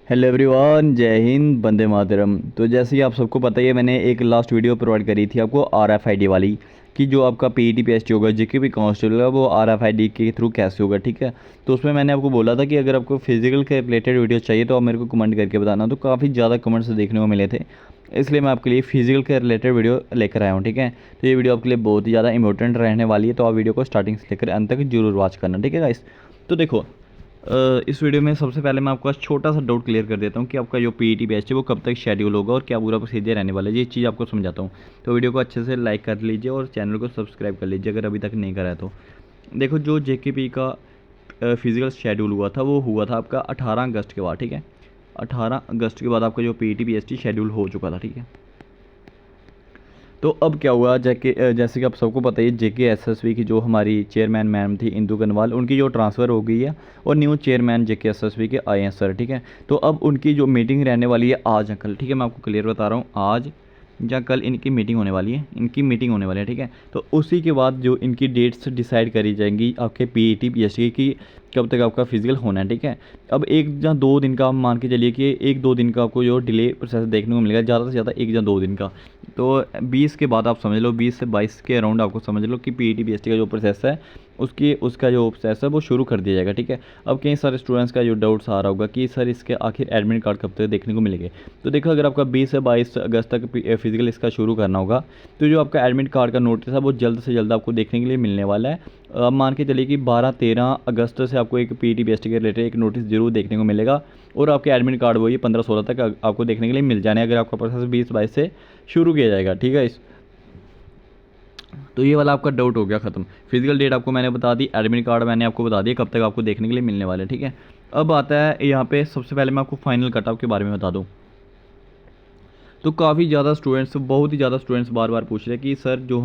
Hello everyone, जय हिंद, वंदे मातरम। तो जैसे कि आप सबको पता ही है, मैंने एक लास्ट वीडियो प्रोवाइड करी थी आपको RFID वाली कि जो आपका पीईटी पीएसटी होगा, जीके भी कांस्टेबल होगा, वो RFID के थ्रू कैसे होगा। ठीक है, तो उसमें मैंने आपको बोला था कि अगर आपको फिजिकल के रिलेटेड वीडियो चाहिए तो आप मेरे को कमेंट करके बताना। तो काफ़ी ज़्यादा कमेंट्स देखने को मिले थे, इसलिए मैं आपके लिए फिजिकल के रिलेटेड वीडियो लेकर आया हूँ। ठीक है, तो ये वीडियो आपके लिए बहुत ही ज़्यादा इंपॉर्टेंट रहने वाली है, तो आप वीडियो को स्टार्टिंग से लेकर अंत तक जरूर वॉच करना। ठीक है गाइस, तो देखो इस वीडियो में सबसे पहले मैं आपका छोटा सा डाउट क्लियर कर देता हूँ कि आपका जो पीईटी बैच है वो कब तक शेड्यूल होगा और क्या पूरा प्रोसीजर रहने वाला है, ये चीज़ आपको समझाता हूँ। तो वीडियो को अच्छे से लाइक कर लीजिए और चैनल को सब्सक्राइब कर लीजिए अगर अभी तक नहीं करा है तो। देखो, जो जेकेपी का फिजिकल शेड्यूल हुआ था वो हुआ था आपका 18 अगस्त के बाद। ठीक है, 18 अगस्त के बाद आपका जो पीईटी पीएसटी शेड्यूल हो चुका था। ठीक है, तो अब क्या हुआ, जैसे कि आप सबको पता ही है, जेके एसएसबी की जो हमारी चेयरमैन मैम थी इंदु कनवाल, उनकी जो ट्रांसफ़र हो गई है और न्यू चेयरमैन जेके एसएसबी के आए हैं सर। ठीक है, तो अब उनकी जो मीटिंग रहने वाली है आज या कल। ठीक है, मैं आपको क्लियर बता रहा हूँ, आज या कल इनकी मीटिंग होने वाली है, इनकी मीटिंग होने वाली है। ठीक है, तो उसी के बाद जो इनकी डेट्स डिसाइड करी जाएंगी आपके पीईटी पीएसटी की, कब तक आपका फिजिकल होना है। ठीक है, अब 1 या 2 दिन का आप मान के चलिए कि 1-2 दिन का आपको जो डिले प्रोसेस देखने को मिलेगा, ज़्यादा से ज़्यादा 1 या 2 दिन का। तो 20 के बाद आप समझ लो, 20 से 22 के अराउंड आपको समझ लो कि पीईटी पीएसटी का जो प्रोसेस है उसका जो प्रोसेस है वो शुरू कर दिया जाएगा। ठीक है, अब कई सारे स्टूडेंट्स का जो डाउट्स आ रहा होगा कि सर इसके आखिर एडमिट कार्ड कब तक देखने को मिलेंगे। तो देखो, अगर आपका 20 से 22 अगस्त तक फिजिकल इसका शुरू करना होगा, तो जो आपका एडमिट कार्ड का नोटिस है वो जल्द से जल्द आपको देखने के लिए मिलने वाला है। अब मान के चलिए कि 12-13 अगस्त से आपको एक पीईटी पीएसटी के रिलेटेड एक नोटिस जरूर देखने को मिलेगा और आपके एडमिट कार्ड वो ये 15-16 तक आपको देखने के लिए मिल जाने, अगर आपका प्रोसेस 20-22 से शुरू किया जाएगा। ठीक है, तो ये वाला आपका डाउट हो गया ख़त्म। फिजिकल डेट आपको मैंने बता दी, एडमिट कार्ड मैंने आपको बता दिया कब तक आपको देखने के लिए मिलने वाले। ठीक है, अब आता है यहाँ पे, सबसे पहले मैं आपको फाइनल कट ऑफ के बारे में बता दूँ। तो काफ़ी ज़्यादा स्टूडेंट्स, बहुत ही ज़्यादा स्टूडेंट्स बार बार पूछ रहे हैं कि सर जो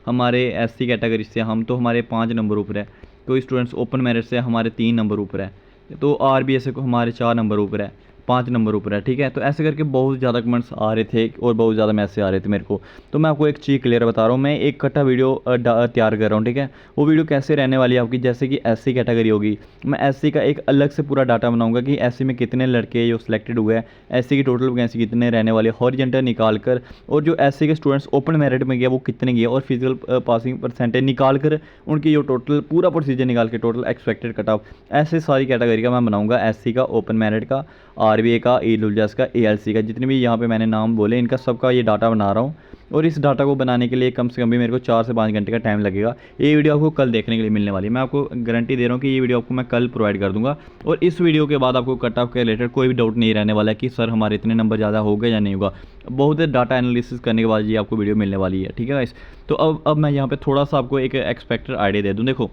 हमारे एससी कैटेगरी से हम तो हमारे 5 नंबर ऊपर है, कोई स्टूडेंट्स ओपन मेरिट से हमारे 3 नंबर ऊपर है, तो आरबीएस से हमारे 4 नंबर ऊपर है, 5 नंबर ऊपर है। ठीक है, तो ऐसे करके बहुत ज़्यादा कमेंट्स आ रहे थे और बहुत ज़्यादा मैसेज आ रहे थे मेरे को। तो मैं आपको एक चीज़ क्लियर बता रहा हूँ, मैं एक कट्टा वीडियो तैयार कर रहा हूँ। ठीक है, वो वीडियो कैसे रहने वाली है आपकी, जैसे कि एससी कैटेगरी होगी, मैं एससी का एक अलग से पूरा डाटा बनाऊंगा कि एससी में कितने लड़के जो सिलेक्टेड हुए हैं, एससी की टोटल वैकेंसी कितने रहने वाले, हॉरिजॉन्टल निकाल कर, और जो एससी के स्टूडेंट्स ओपन मेरिट में गया वो कितने गए, और फिजिकल पासिंग परसेंटेज निकाल कर उनकी जो टोटल पूरा प्रोसीजर निकाल के टोटल एक्सपेक्टेड कट ऑफ, ऐसे सारी कैटेगरी का मैं बनाऊंगा, एससी का, ओपन मेरिट का, आरबीए का, ईडब्ल्यूएस का, एएलसी का, जितने भी यहाँ पे मैंने नाम बोले इनका सबका ये डाटा बना रहा हूँ। और इस डाटा को बनाने के लिए कम से कम भी मेरे को 4 से 5 घंटे का टाइम लगेगा। ये वीडियो आपको कल देखने के लिए मिलने वाली है, मैं आपको गारंटी दे रहा हूँ कि ये वीडियो आपको मैं कल प्रोवाइड कर दूंगा। और इस वीडियो के बाद आपको कट ऑफ के रिलेटेड कोई भी डाउट नहीं रहने वाला है कि सर हमारे इतने नंबर ज़्यादा हो गए या नहीं होगा। बहुत डाटा एनालिसिस करने के बाद ये आपको वीडियो मिलने वाली है। ठीक है गाइस, तो अब मैं यहाँ पर थोड़ा सा आपको एक एक्सपेक्टेड आइडिया दे दूँ। देखो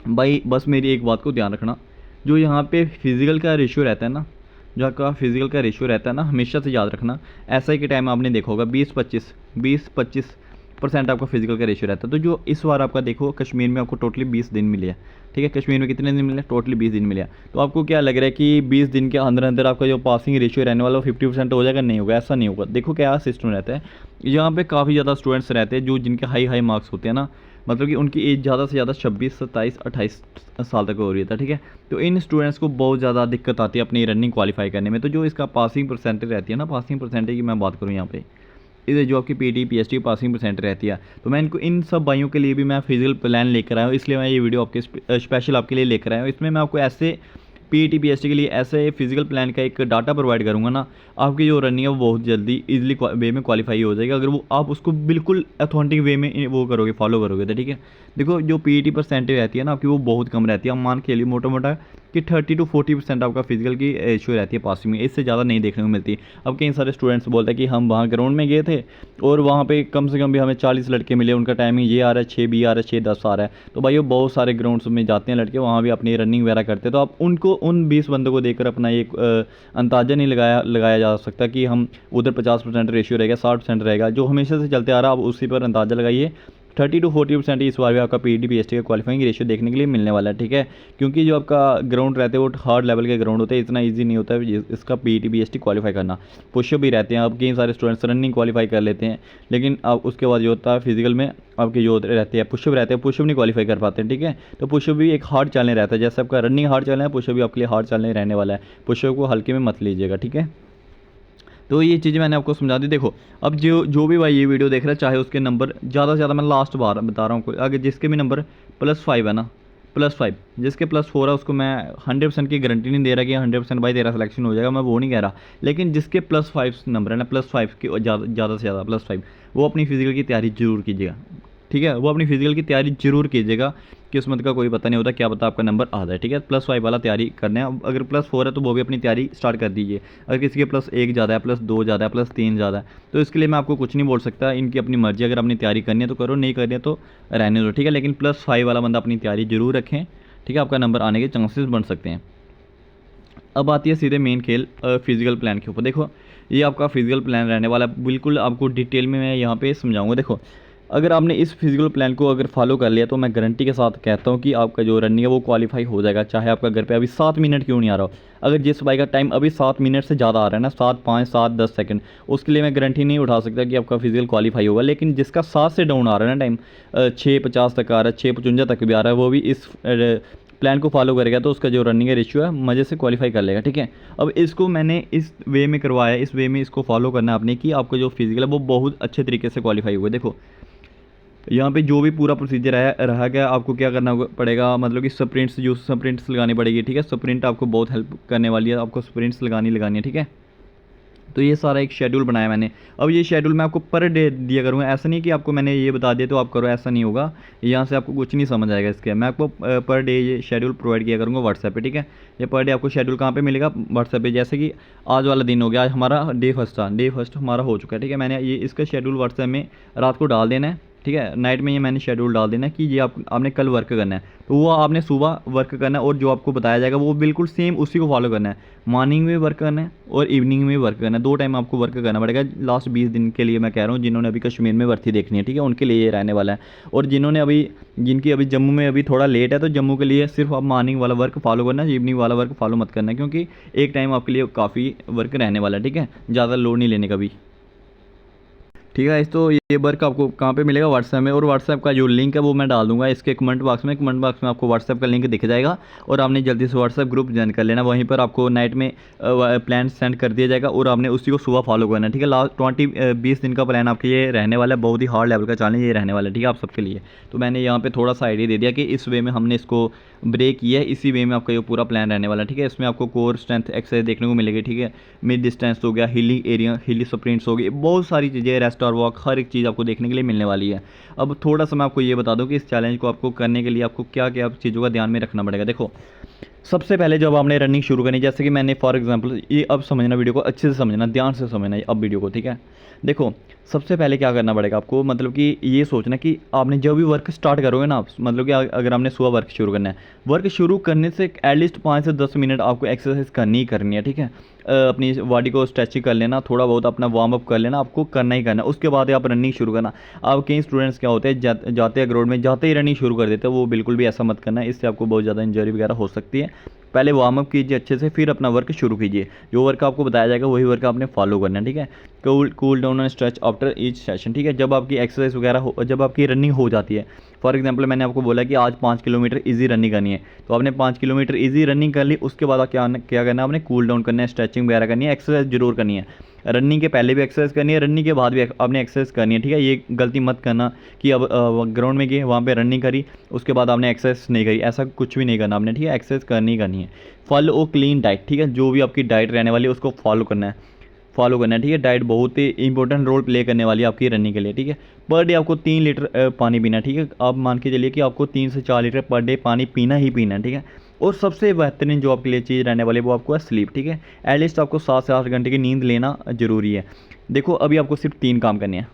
भाई, बस मेरी एक बात को ध्यान रखना, जो यहाँ पे फिजिकल का रेशियो रहता है ना, जो आपका फिजिकल का रेशियो रहता है ना, हमेशा से याद रखना। एसआई के टाइम आपने देखा होगा 20-25% आपका फिजिकल का रेशियो रहता है। तो जो इस बार आपका देखो, कश्मीर में आपको टोटली 20 दिन मिले हैं। ठीक है, कश्मीर में कितने दिन मिले, टोटली 20 दिन मिले हैं। तो आपको क्या लग रहा है कि 20 दिन के अंदर अंदर आपका जो पासिंग रेशियो रहने वाला वो 50% हो जाएगा? नहीं होगा, ऐसा नहीं होगा। देखो क्या सिस्टम रहता है, यहाँ पे काफ़ी ज़्यादा स्टूडेंट्स रहते हैं जो जिनके हाई हाई मार्क्स होते हैं ना, मतलब कि उनकी एज ज़्यादा से ज़्यादा 26, 27, 28 साल तक हो रही था। ठीक है, तो इन स्टूडेंट्स को बहुत ज़्यादा दिक्कत आती है अपनी रनिंग क्वालिफाई करने में। तो जो इसका पासिंग परसेंटेज रहती है ना, पासिंग परसेंटेज की मैं बात करूँ यहाँ पे, इधर जो आपकी पीटी पीएसटी पासिंग परसेंट रहती है, तो मैं इनको इन सब भाइयों के लिए भी मैं फिजिकल प्लान लेकर आया हूँ, इसलिए मैं ये वीडियो आपके स्पेशल आपके लिए लेकर आया हूँ। इसमें मैं आपको ऐसे पीटी पीएसटी के लिए ऐसे फिजिकल प्लान का एक डाटा प्रोवाइड करूँगा ना, आपकी जो रनिंग है वो बहुत जल्दी इजीली वे में क्वालिफाई हो जाएगा, अगर वो आप उसको बिल्कुल अथॉन्टिक वे में वो करोगे, फॉलो करोगे। तो ठीक है, देखो जो पीटी परसेंटेज रहती है ना आपकी, वो बहुत कम रहती है। आप मान के लिए मोटा मोटा कि 30-40% आपका फिजिकल की रेशियो रहती है पासिंग में, इससे ज़्यादा नहीं देखने को मिलती। अब कई सारे स्टूडेंट्स बोलते हैं कि हम वहाँ ग्राउंड में गए थे और वहाँ पे कम से कम भी हमें 40 लड़के मिले, उनका टाइमिंग ये आ रहा है 6 बी आ रहा है, 6-10 आ रहा है। तो भाई वो बहुत सारे ग्राउंड्स में जाते हैं लड़के, वहाँ भी अपनी रनिंग वगैरह करते हैं। तो आप उनको उन 20 बंदों को देखकर अपना एक अंदाज़ा नहीं लगाया जा सकता कि हम उधर 50% रेशियो रहेगा, 60% रहेगा, जो हमेशा से चलते आ रहा है, आप उसी पर अंदाज़ा लगाइए। 30 to 40% इस बार भी आपका पीईटी पीएचटी का क्वालिफाइंग रेशियो देखने के लिए मिलने वाला है, ठीक है। क्योंकि जो आपका ग्राउंड रहते हैं वो हार्ड लेवल के ग्राउंड होते हैं, इतना ईजी नहीं होता है इसका पीईटी पीएचटी क्वालिफाई करना। पुशअप भी रहते हैं, अब कई सारे स्टूडेंट्स रनिंग क्वालिफाई कर लेते हैं, लेकिन अब उसके बाद जो होता है फिजिकल में आपके जो रहते हैं पुशअप रहते हैं, पुशअप नहीं क्वालिफाई कर पाते हैं, ठीक है। तो पुशअप भी एक हार्ड चैलेंज रहता है, जैसे आपका रनिंग हार्ड चैलेंज है, पुशअप भी आपके लिए हार्ड चैलेंज रहने वाला है। पुशअप को हल्के में मत लीजिएगा, ठीक है। तो ये चीज़ें मैंने आपको समझा दी। देखो अब जो भी भाई ये वीडियो देख रहा है, चाहे उसके नंबर ज़्यादा से ज़्यादा, मैं लास्ट बार बता रहा हूँ, अगर जिसके भी नंबर +5 है ना, +5, जिसके +4 है उसको मैं 100% की गारंटी नहीं दे रहा कि 100% भाई तेरा सिलेक्शन हो जाएगा, मैं वो नहीं कह रहा। लेकिन जिसके +5 नंबर है ना, +5 की ज़्यादा से ज़्यादा +5, वो अपनी फिजिकल की तैयारी जरूर कीजिएगा, ठीक है। वो अपनी फिजिकल की तैयारी जरूर कीजिएगा, किस्मत का कोई पता नहीं होता, क्या पता आपका नंबर आ जाए, ठीक है। +5 वाला तैयारी करना है। अगर +4 है तो वो भी अपनी तैयारी स्टार्ट कर दीजिए। अगर किसी के +1 ज़्यादा है, +2 ज़्यादा है, +3 ज़्यादा है, तो इसके लिए मैं आपको कुछ नहीं बोल सकता, इनकी अपनी मर्जी। अगर अपनी तैयारी करनी है तो करो, नहीं करनी है तो रहने दो, ठीक है। लेकिन +5 वाला बंदा अपनी तैयारी जरूर रखें, ठीक है, आपका नंबर आने के चांसेस बन सकते हैं। अब आती है सीधे मेन खेल फिजिकल प्लान के ऊपर। देखो ये आपका फिजिकल प्लान रहने वाला है, बिल्कुल आपको डिटेल में मैं यहाँ पे समझाऊंगा। देखो अगर आपने इस फिजिकल प्लान को अगर फॉलो कर लिया तो मैं गारंटी के साथ कहता हूँ कि आपका जो रनिंग है वो क्वालिफाई हो जाएगा, चाहे आपका घर पे अभी 7 मिनट क्यों नहीं आ रहा हो। अगर जिस भाई का टाइम अभी 7 मिनट से ज़्यादा आ रहा है ना, 7, 5, 7, 10 सेकंड, उसके लिए मैं गारंटी नहीं उठा सकता कि आपका फिजिकल क्वालिफाई होगा। लेकिन जिसका 7 से डाउन आ रहा है ना टाइम, 6:50 तक आ रहा है, 6:55 तक भी आ रहा है, वो भी इस प्लान को फॉलो करेगा तो उसका जो रनिंग का रेशियो है मज़े से क्वालिफाई कर लेगा, ठीक है। अब इसको मैंने इस वे में करवाया, इस वे में इसको फॉलो करना है आपने कि आपका जो फिजिकल है वो बहुत अच्छे तरीके से क्वालिफाई होगा। देखो यहाँ पे जो भी पूरा प्रोसीजर है रहा गया, आपको क्या करना पड़ेगा, मतलब कि स्प्रिंट्स लगानी पड़ेगी, ठीक है। स्प्रिंट आपको बहुत हेल्प करने वाली है, आपको स्प्रिंट्स लगानी है, ठीक है। तो ये सारा एक शेड्यूल बनाया मैंने। अब ये शेड्यूल मैं आपको पर डे दिया करूँगा, ऐसा नहीं कि आपको मैंने ये बता दिया तो आप करो, ऐसा नहीं होगा। यहाँ से आपको कुछ नहीं समझ आएगा इसके। मैं आपको पर डे ये शेड्यूल प्रोवाइड किया करूँगा व्हाट्सएप पे, ठीक है। ये पर डे आपको शेड्यूल कहाँ पे मिलेगा, व्हाट्सएप पे। जैसे कि आज वाला दिन हो गया, आज हमारा डे फर्स्ट था, डे फर्स्ट हमारा हो चुका है, ठीक है। मैंने ये इसका शेड्यूल व्हाट्सएप में रात को डाल देना है, ठीक है। नाइट में ये मैंने शेड्यूल डाल देना है कि ये आपने कल वर्क करना है, तो वो आपने सुबह वर्क करना है, और जो आपको बताया जाएगा वो बिल्कुल सेम उसी को फॉलो करना है। मॉर्निंग में वर्क करना है और इवनिंग में वर्क करना है, 2 टाइम आपको वर्क करना पड़ेगा। लास्ट 20 दिन के लिए मैं कह रहा हूँ, जिन्होंने अभी कश्मीर में भर्ती देखनी है, ठीक है, उनके लिए ये रहने वाला है। और जिनकी अभी जम्मू में अभी थोड़ा लेट है, तो जम्मू के लिए सिर्फ आप मॉर्निंग वाला वर्क फॉलो करना है, इवनिंग वाला वर्क फॉलो मत करना है, क्योंकि एक टाइम आपके लिए काफ़ी वर्क रहने वाला है, ठीक है। ज़्यादा लोड नहीं लेने का भी, ठीक है। तो ये वर्क आपको कहाँ पे मिलेगा, व्हाट्सएप में। और व्हाट्सएप का जो लिंक है वो मैं डाल दूंगा इसके कमेंट बॉक्स में। कमेंट बॉक्स में आपको व्हाट्सएप का लिंक दिख जाएगा, और आपने जल्दी से व्हाट्सएप ग्रुप ज्वाइन कर लेना। वहीं पर आपको नाइट में प्लान सेंड कर दिया जाएगा, और आपने उसी को सुबह फॉलो करना है, ठीक है। लास्ट 20 दिन का प्लान आपके ये रहने वाला है, बहुत ही हार्ड लेवल का चैलेंज ये रहने वाला है, ठीक है, आप सबके लिए। तो मैंने यहाँ पर थोड़ा सा आइडिया दे दिया कि इस वे में हमने इसको ब्रेक किया है, इसी वे में आपका ये पूरा प्लान रहने वाला है, ठीक है। इसमें आपको कोर स्ट्रेंथ एक्सरसाइज देखने को मिलेगी, ठीक है। मिड डिस्टेंस हो गया, हिलिंग एरिया, हिली स्प्रिंट्स हो गई, बहुत सारी चीज़ें, रेस्ट और वॉक, हर एक चीज़ आपको देखने के लिए मिलने वाली है। अब थोड़ा सा मैं आपको ये बता दूं कि इस चैलेंज को आपको करने के लिए आपको क्या क्या चीज़ों का ध्यान में रखना पड़ेगा। देखो सबसे पहले जब आपने रनिंग शुरू करनी, जैसे कि मैंने फॉर एग्जांपल, ये अब समझना, वीडियो को अच्छे से समझना, ध्यान से समझना अब वीडियो को, ठीक है। देखो सबसे पहले क्या करना पड़ेगा आपको, मतलब कि ये सोचना कि आपने जब भी वर्क स्टार्ट करोगे ना, मतलब कि अगर आपने सुबह वर्क शुरू करना है, वर्क शुरू करने से एटलीस्ट 5 से 10 मिनट आपको एक्सरसाइज करनी ही करनी है, ठीक है। अपनी बॉडी को स्ट्रेचिंग कर लेना, थोड़ा बहुत अपना वार्म अप कर लेना, आपको करना ही करना है। उसके बाद आप रनिंग शुरू करना। आप कई स्टूडेंट्स क्या होते हैं, जाते हैं ग्राउंड में, जाते ही रनिंग शुरू कर देते हैं, वो बिल्कुल भी ऐसा मत करना है, इससे आपको बहुत ज़्यादा इंजरी वगैरह हो सकती है। पहले वार्म अप कीजिए अच्छे से, फिर अपना वर्क शुरू कीजिए। जो वर्क आपको बताया जाएगा वही वर्क आपने फॉलो करना है, ठीक है। Cool down and stretch after each session, ठीक है। जब आपकी एक्सरसाइज वगैरह हो, जब आपकी रनिंग हो जाती है, फॉर एग्जांपल मैंने आपको बोला कि आज 5 किलोमीटर इजी रनिंग करनी है, तो आपने 5 किलोमीटर इजी रनिंग कर ली। उसके बाद क्या करना है, आपने कूल डाउन करना है, स्ट्रेचिंग वगैरह करनी है, एक्सरसाइज जरूर करनी है। रनिंग के पहले भी एक्सरसाइज करनी है, रनिंग के बाद भी आपने एक्सरसाइज करनी है, ठीक है। ये गलती मत करना कि अब ग्राउंड में गए, वहाँ पे रनिंग करी, उसके बाद आपने एक्सरसाइज नहीं करी, ऐसा कुछ भी नहीं करना आपने, ठीक है। एक्सरसाइज करनी ही करनी है। फॉलो क्लीन डाइट, ठीक है, जो भी आपकी डाइट रहने वाली है उसको फॉलो करना है, ठीक है। डाइट बहुत ही इंपॉर्टेंट रोल प्ले करने वाली है आपकी रनिंग के लिए, ठीक है। पर डे आपको 3 लीटर पानी पीना है, ठीक है। आप मान के चलिए कि आपको 3 से 4 लीटर पर डे पानी पीना ही पीना है, ठीक है। और सबसे बेहतरीन जो आपके लिए चीज़ रहने वाली है वो आपको है स्लीप, ठीक है। एटलीस्ट आपको 7 से 8 घंटे की नींद लेना ज़रूरी है। देखो अभी आपको सिर्फ 3 काम करने हैं,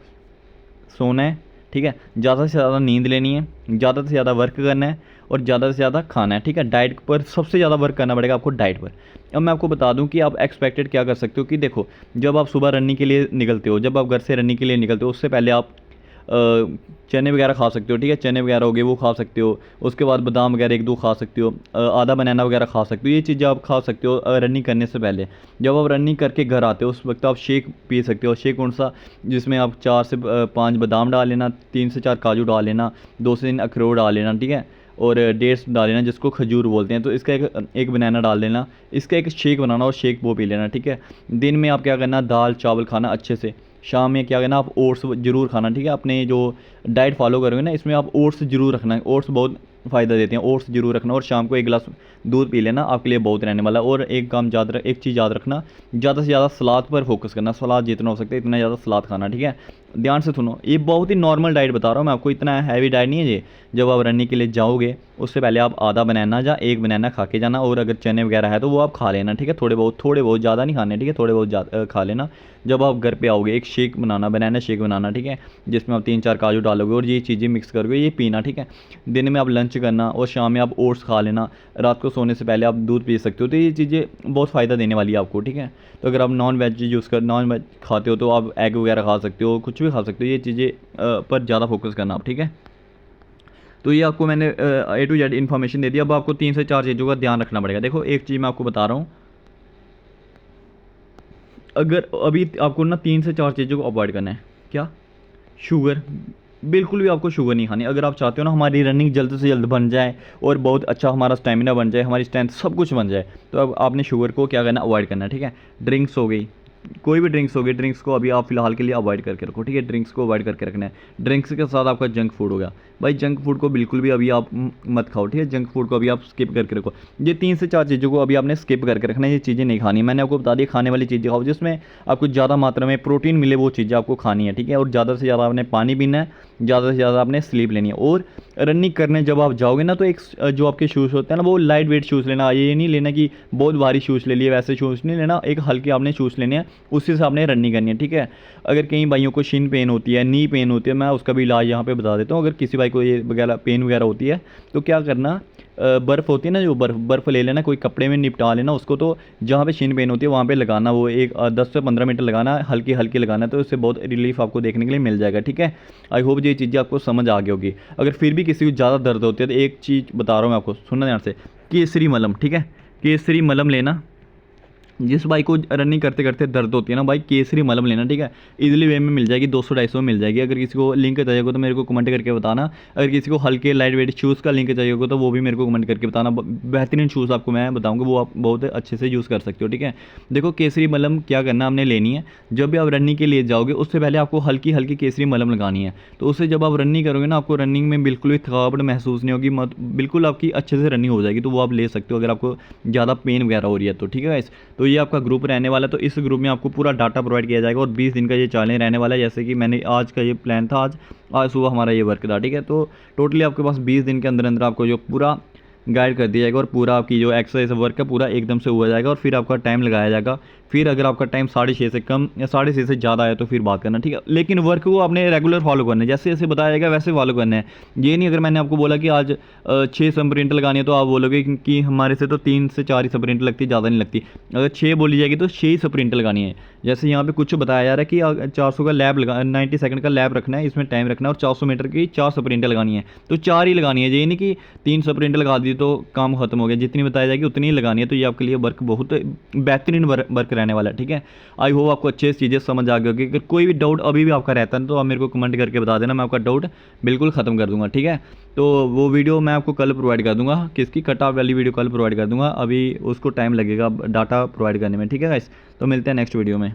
सोना है, ठीक है, ज़्यादा से ज़्यादा नींद लेनी है, ज़्यादा से ज़्यादा वर्क करना है, और ज़्यादा से ज़्यादा खाना है, ठीक है। डाइट पर सबसे ज़्यादा वर्क करना पड़ेगा आपको, डाइट पर। अब मैं आपको बता दूं कि आप एक्सपेक्टेड क्या कर सकते हो कि देखो जब आप सुबह रनिंग के लिए निकलते हो, जब आप घर से रनिंग के लिए निकलते हो, उससे पहले आप चने वगैरह खा सकते हो, ठीक है, चने वगैरह हो गए वो खा सकते हो। उसके बाद बादाम वगैरह 1-2 खा सकते हो, आधा बनाना वगैरह खा सकते हो। ये चीज़ें आप खा सकते हो रनिंग करने से पहले। जब आप रनिंग करके घर आते हो उस वक्त आप शेक पी सकते हो। शेक कौन सा? जिसमें आप 4 से 5 बादाम डाल लेना, 3 से 4 काजू डाल लेना, 2 से 3 अखरोट डाल लेना, ठीक है, और डेट्स डाल लेना जिसको खजूर बोलते हैं। तो इसका एक बनाना डाल लेना, इसका एक शेक बनाना और शेक वो पी लेना, ठीक है। दिन में आप क्या करना, दाल चावल खाना अच्छे से। शाम में क्या करना, आप ओट्स ज़रूर खाना, ठीक है। अपने जो डाइट फॉलो करोगे ना इसमें आप ओट्स ज़रूर रखना है, ओट्स बहुत फ़ायदा देते हैं, ओट्स ज़रूर रखना। और शाम को 1 गिलास दूध पी लेना, आपके लिए बहुत रहने वाला। और एक चीज़ याद रखना, ज़्यादा से ज़्यादा सलाद पर फोकस करना, सलाद जितना हो सकता है इतना ज़्यादा सलाद खाना, ठीक है। ध्यान से सुनो, ये बहुत ही नॉर्मल डाइट बता रहा हूँ मैं आपको, इतना हैवी डाइट नहीं है ये। जब आप रनिंग के लिए जाओगे उससे पहले आप आधा बनाना या 1 बनाना खा के जाना, और अगर चने वगैरह है तो वो आप खा लेना, ठीक है। थोड़े बहुत ज़्यादा नहीं खाने, ठीक है, थोड़े बहुत खा लेना। जब आप घर पे आओगे एक शेक बनाना, बनाना शेक बनाना, ठीक है, जिसमें आप 3-4 काजू डालोगे और ये चीज़ें मिक्स करके ये पीना, ठीक है। दिन में आप लंच करना और शाम में आप ओट्स खा लेना। रात को सोने से पहले आप दूध पी सकते हो। तो ये चीज़ें बहुत फ़ायदा देने वाली है आपको, ठीक है। तो अगर आप नॉन वेज खाते हो तो आप एग वगैरह खा सकते हो, कुछ भी खा सकते हो। ये चीज़ें पर ज़्यादा फोकस करना आप, ठीक है। तो ये आपको मैंने A to Z इन्फॉर्मेशन दे दी। अब आपको 3 से 4 चीज़ों का ध्यान रखना पड़ेगा। देखो एक चीज़ मैं आपको बता रहा हूँ, अगर अभी आपको ना 3 से 4 चीज़ों को अवॉइड करना है। क्या? शुगर, बिल्कुल भी आपको शुगर नहीं खानी। अगर आप चाहते हो ना हमारी रनिंग जल्द से जल्द बन जाए और बहुत अच्छा हमारा स्टेमिना बन जाए, हमारी स्ट्रेंथ सब कुछ बन जाए, तो अब आपने शुगर को क्या करना, अवॉइड करना है, ठीक है। ड्रिंक्स हो गई, कोई भी ड्रिंक्स हो गई, ड्रिंक्स को अभी आप फिलहाल के लिए अवॉइड करके रखो, ठीक है। ड्रिंक्स को अवॉइड करके रखना है। ड्रिंक्स के साथ आपका जंक फूड हो गया, भाई जंक फूड को बिल्कुल भी अभी आप मत खाओ, ठीक है। जंक फूड को अभी आप स्किप करके रखो। ये 3 से 4 चीज़ों को अभी आपने स्किप करके रखना है, ये चीज़ें नहीं खानी। मैंने आपको बता दिया, खाने वाली चीज़ें खाओ जिसमें आपको ज़्यादा मात्रा में प्रोटीन मिले, वो चीज़ें आपको खानी है, ठीक है। और ज़्यादा से ज़्यादा आपने पानी पीना है, ज़्यादा से ज़्यादा आपने स्लीप लेनी है। और रनिंग करने जब आप जाओगे ना तो एक जो आपके शूज़ होते हैं ना वो लाइट वेट शूज़ लेना। ये नहीं लेना कि बहुत भारी शूज़ ले लिए, वैसे शूज़ नहीं लेना, एक हल्के आपने शूज़ लेने हैं, उसी से आपने रनिंग करनी है, ठीक है। अगर कई भाइयों को शिन पेन होती है, नी पेन होती है, मैं उसका भी इलाज यहाँ पे बता देता हूँ। अगर किसी भाई को ये वगैरह पेन वगैरह होती है तो क्या करना, बर्फ़ होती है ना, जो बर्फ़ ले लेना, कोई कपड़े में निपटा लेना उसको, तो जहाँ पे शिन पेन होती है वहाँ पे लगाना, वो 10 से 15 मिनट लगाना, हल्की हल्की लगाना, तो इससे बहुत रिलीफ आपको देखने के लिए मिल जाएगा, ठीक है। आई होप ये चीज़ें आपको समझ आ गई होगी। अगर फिर भी किसी को ज़्यादा दर्द होती है तो एक चीज़ बता रहा हूँ मैं आपको, सुनना ध्यान से, केसरी मलम, ठीक है, केसरी मलम लेना। जिस भाई को रनिंग करते करते दर्द होती है ना भाई, केसरी मलम लेना, ठीक है। इजीली वे में मिल जाएगी, 200-250 में मिल जाएगी। अगर किसी को लिंक चाहिए होगा तो मेरे को कमेंट करके बताना। अगर किसी को हल्के लाइट वेट शूज़ का लिंक चाहिए होगा तो वो भी मेरे को कमेंट करके बताना। बेहतरीन शूज़ आपको मैं बताऊँगा, वो आप बहुत अच्छे से यूज़ कर सकते हो, ठीक है। देखो केसरी मलम क्या करना आपने लेनी है, जब भी आप रनिंग के लिए जाओगे उससे पहले आपको हल्की हल्की केसरी मलम लगानी है। तो उससे जब आप रनिंग करोगे ना आपको रनिंग में बिल्कुल भी थकावट महसूस नहीं होगी, बिल्कुल आपकी अच्छे से रनिंग हो जाएगी। तो वो आप ले सकते हो अगर आपको ज़्यादा पेन वगैरह हो रही है तो, ठीक है गाइस। तो ये आपका ग्रुप रहने वाला है, तो इस ग्रुप में आपको पूरा डाटा प्रोवाइड किया जाएगा और 20 दिन का ये चैलेंज रहने वाला है। जैसे कि मैंने आज का ये प्लान था, आज सुबह हमारा ये वर्क था, ठीक है। तो टोटली आपके पास 20 दिन के अंदर अंदर आपको जो पूरा गाइड कर दिया जाएगा और पूरा आपकी जो एक्सरसाइज वर्क है पूरा एकदम से हुआ जाएगा। और फिर आपका टाइम लगाया जाएगा। फिर अगर आपका टाइम 6:30 से कम या 6:30 से ज़्यादा है तो फिर बात करना, ठीक है। लेकिन वर्क को आपने रेगुलर फॉलो करना है, जैसे जैसे बताया जाएगा वैसे फॉलो करना है। ये नहीं अगर मैंने आपको बोला कि आज 6 स्प्रिंट लगानी है तो आप बोलोगे कि हमारे से तो 3 से 4 ही स्प्रिंट लगती, ज़्यादा नहीं लगती। अगर 6 बोली जाएगी तो 6 ही स्प्रिंट लगानी है। जैसे यहाँ पे कुछ बताया जा रहा है कि 400 का लैब 90 सेकंड का लैब रखना है, इसमें टाइम रखना है और 400 मीटर की 4 स्प्रिंटें लगानी है, तो 4 ही लगानी है। ये नहीं कि 3 स्प्रिंट लगा दी तो काम खत्म हो गया, जितनी बताई जाएगी उतनी ही लगानी है। तो ये आपके लिए वर्क बहुत बेहतरीन वर्क रहने वाला है, ठीक है। आई होप आपको अच्छे चीज़ें समझ आ गई होगी। अगर कोई भी डाउट अभी भी आपका रहता है तो आप मेरे को कमेंट करके बता देना, मैं आपका डाउट बिल्कुल ख़त्म कर दूंगा, ठीक है। तो वो वीडियो मैं आपको कल प्रोवाइड कर दूंगा, किसकी कट ऑफ वाली वीडियो कल प्रोवाइड कर दूंगा, अभी उसको टाइम लगेगा डाटा प्रोवाइड करने में, ठीक है गाइस। तो मिलते हैं नेक्स्ट वीडियो में।